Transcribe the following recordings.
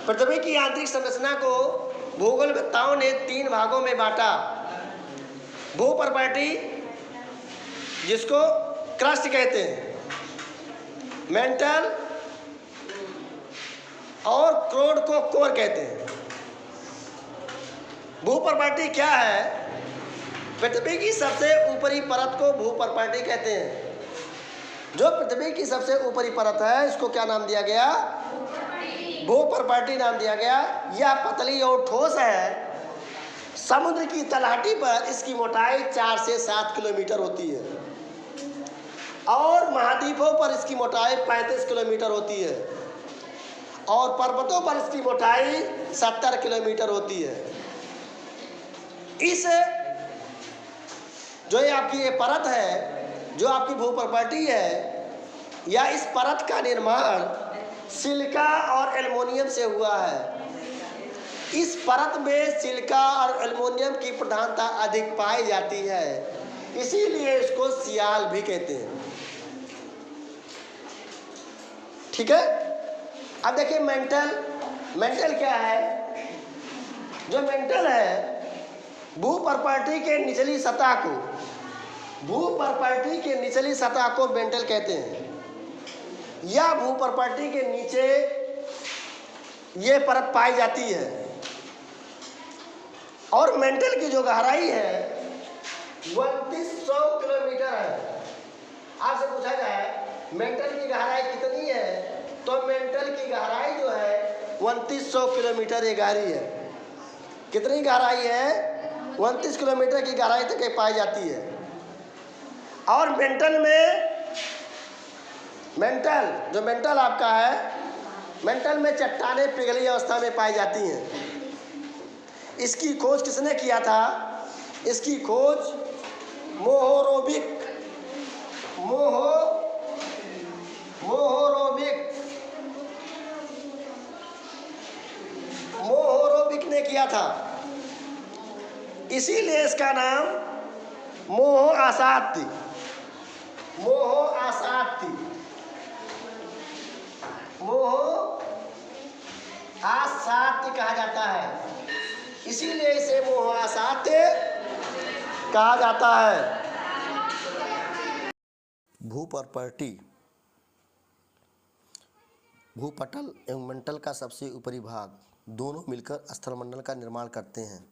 पृथ्वी की आंतरिक संरचना को भूगोलवेत्ताओं ने 3 भागों में बांटा। भू प्रॉपर्टी, जिसको क्रस्ट कहते हैं, मेंटल, और क्रोड को कोर कहते हैं। भू प्रॉपर्टी क्या है? पृथ्वी की सबसे ऊपरी परत को भू प्रॉपर्टी कहते हैं। जो पृथ्वी की सबसे ऊपरी परत है, इसको क्या नाम दिया गया? भू प्रॉपर्टी नाम दिया गया। यह पतली और ठोस है। समुद्र की तलहटी पर इसकी मोटाई 4 से 7 किलोमीटर होती है और महाद्वीपों पर इसकी मोटाई 35 किलोमीटर होती है और पर्वतों पर इसकी मोटाई 70 किलोमीटर होती है। इस जो ये आपकी ये परत है, जो आपकी भू प्रॉपर्टी है, या इस परत का निर्माण सिलिका और एल्युमिनियम से हुआ है। इस परत में सिलिका और एल्युमिनियम की प्रधानता अधिक पाई जाती है, इसीलिए इसको सियाल भी कहते हैं। ठीक है। अब देखिए मेंटल क्या है? जो मेंटल है, भू प्रॉपर्टी के निचली सतह को, भू प्रॉपर्टी के निचली सतह को मेंटल कहते हैं। या भू प्रॉपर्टी के नीचे ये परत पाई जाती है और मेंटल की जो गहराई है 3100 किलोमीटर है। आपसे पूछा जाए मेंटल की गहराई कितनी है, तो मेंटल की गहराई जो है 3100 किलोमीटर ये गहरी है। कितनी गहराई है? 29 किलोमीटर की गहराई तक ये पाई जाती है। और मेंटल आपका है, मेंटल में चट्टानें पिघली अवस्था में पाई जाती हैं। इसकी खोज किसने किया था? इसकी खोज मोहोरोबिक ने किया था। इसीलिए इसका नाम मोहो आसाती कहा जाता है। इसीलिए इसे मोहो आसाती कहा जाता है। भू प्रॉपर्टी भूपटल एवं मंडल का सबसे ऊपरी भाग दोनों मिलकर स्थलमंडल का निर्माण करते हैं।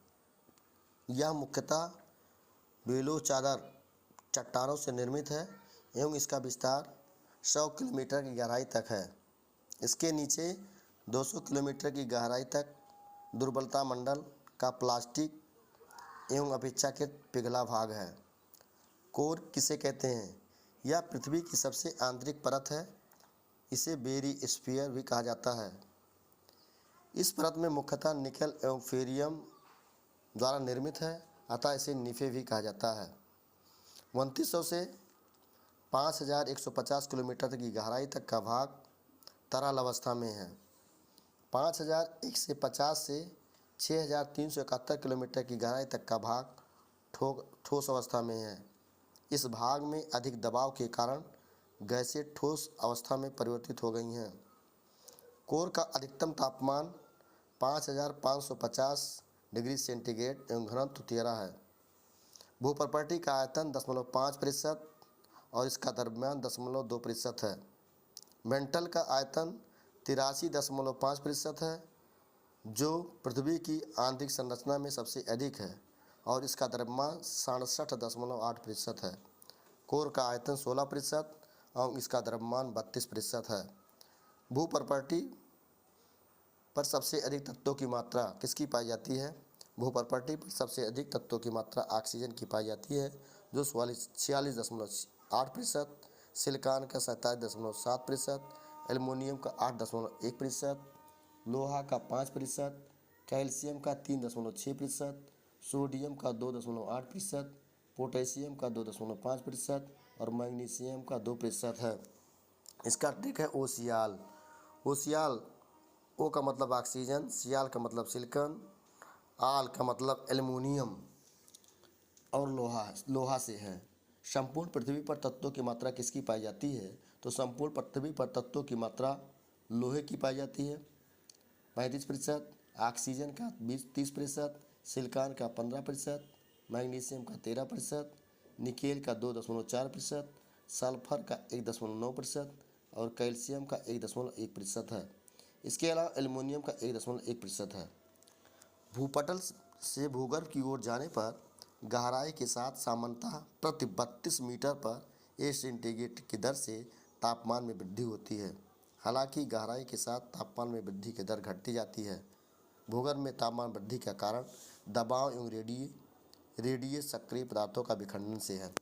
यह मुख्यतः बेलो चादर चट्टानों से निर्मित है एवं इसका विस्तार 100 किलोमीटर की गहराई तक है। इसके नीचे 200 किलोमीटर की गहराई तक दुर्बलता मंडल का प्लास्टिक एवं अपेक्षाकृत पिघला भाग है। कोर किसे कहते हैं? यह पृथ्वी की सबसे आंतरिक परत है। इसे बेरी स्फीयर भी कहा जाता है। इस परत में मुख्यतः निकल एवं फेरियम द्वारा निर्मित है, अतः इसे निफे भी कहा जाता है। 2900 से 5150 किलोमीटर तक की गहराई तक का भाग तरल अवस्था में है। 5150 से 6371 किलोमीटर की गहराई तक का भाग ठोस अवस्था में है। इस भाग में अधिक दबाव के कारण गैसें ठोस अवस्था में परिवर्तित हो गई हैं। कोर का अधिकतम तापमान 5550 डिग्री सेंटीग्रेड एवं घनत्व 13 है। भू प्रॉपर्टी का आयतन 0.5% और इसका द्रव्यमान 0.2% है। मेंटल का आयतन 83.5% है, जो पृथ्वी की आंतरिक संरचना में सबसे अधिक है और इसका द्रव्यमान 67.8% है। कोर का आयतन 16% और इसका द्रव्यमान 32% है। भू प्रॉपर्टी पर सबसे अधिक तत्वों की मात्रा किसकी पाई जाती है? भू प्रॉपर्टी पर सबसे अधिक तत्वों की मात्रा ऑक्सीजन की पाई जाती है, जो 46.8%, सिलिकॉन का 27.7%, एल्युमिनियम का 8.1%, लोहा का 5%, कैल्शियम का 3.6%, सोडियम का 2.8%, पोटेशियम का 2.5% और मैग्नीशियम का 2% है। इसका ट्रिक है ओसियाल। ओ का मतलब ऑक्सीजन, सियाल का मतलब सिलिकॉन, आल का मतलब एल्युमिनियम और लोहा से है। संपूर्ण पृथ्वी पर तत्वों की मात्रा किसकी पाई जाती है? तो संपूर्ण पृथ्वी पर तत्वों की मात्रा लोहे की पाई जाती है। 35%, ऑक्सीजन का 30%, सिलिकॉन का 15%, मैग्नीशियम का 13%, निकेल का 2.4%, सल्फर का 1.9% और कैल्शियम का 1.1% है। इसके अलावा एल्युमिनियम का 1.1% है। भूपटल से भूगर्भ की ओर जाने पर गहराई के साथ सामान्यतः प्रति 32 मीटर पर सेंटीग्रेड की दर से तापमान में वृद्धि होती है। हालांकि गहराई के साथ तापमान में वृद्धि की दर घटती जाती है। भूगर्भ में तापमान वृद्धि का कारण दबाव एवं रेडियल सक्रिय पदार्थों का विखंडन से है।